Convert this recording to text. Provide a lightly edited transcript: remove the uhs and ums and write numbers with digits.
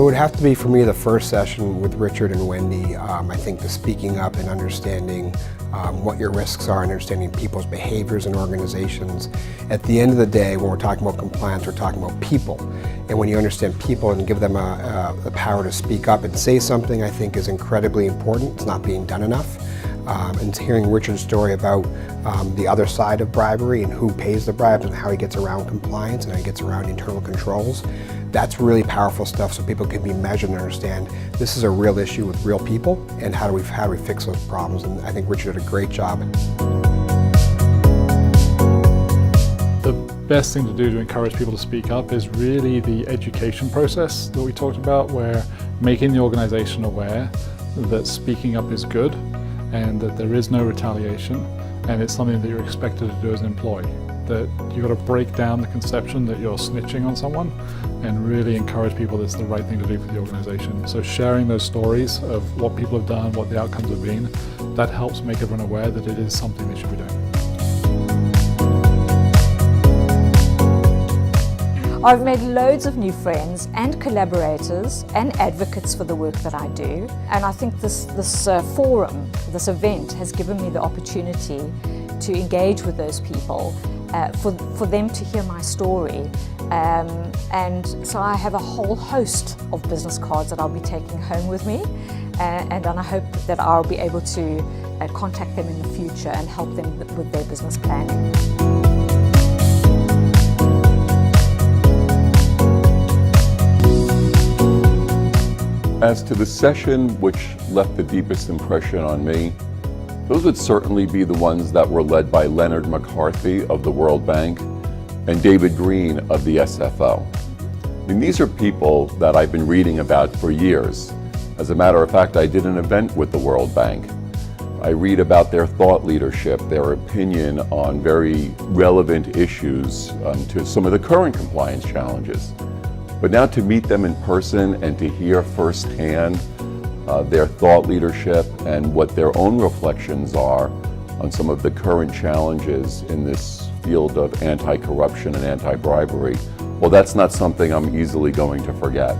would have to be, for me, the first session with Richard and Wendy. I think the speaking up and understanding what your risks are, and understanding people's behaviors in organizations. At the end of the day, when we're talking about compliance, we're talking about people. And when you understand people and give them the power to speak up and say something, I think is incredibly important. It's not being done enough. And hearing Richard's story about the other side of bribery and who pays the bribes and how he gets around compliance and how he gets around internal controls, that's really powerful stuff, so people can be measured and understand this is a real issue with real people, and how do we fix those problems. And I think Richard did a great job. The best thing to do to encourage people to speak up is really the education process that we talked about, where making the organization aware that speaking up is good and that there is no retaliation, and it's something that you're expected to do as an employee. That you've got to break down the conception that you're snitching on someone and really encourage people that it's the right thing to do for the organization. So sharing those stories of what people have done, what the outcomes have been, that helps make everyone aware that it is something they should be doing. I've made loads of new friends and collaborators and advocates for the work that I do. And I think this forum, this event, has given me the opportunity to engage with those people, for them to hear my story. And so I have a whole host of business cards that I'll be taking home with me, and I hope that I'll be able to contact them in the future and help them with their business planning. As to the session which left the deepest impression on me, those would certainly be the ones that were led by Leonard McCarthy of the World Bank and David Green of the SFO. I mean, these are people that I've been reading about for years. As a matter of fact, I did an event with the World Bank. I read about their thought leadership, their opinion on very relevant issues to some of the current compliance challenges. But now to meet them in person and to hear firsthand their thought leadership and what their own reflections are on some of the current challenges in this field of anti-corruption and anti-bribery, well, that's not something I'm easily going to forget.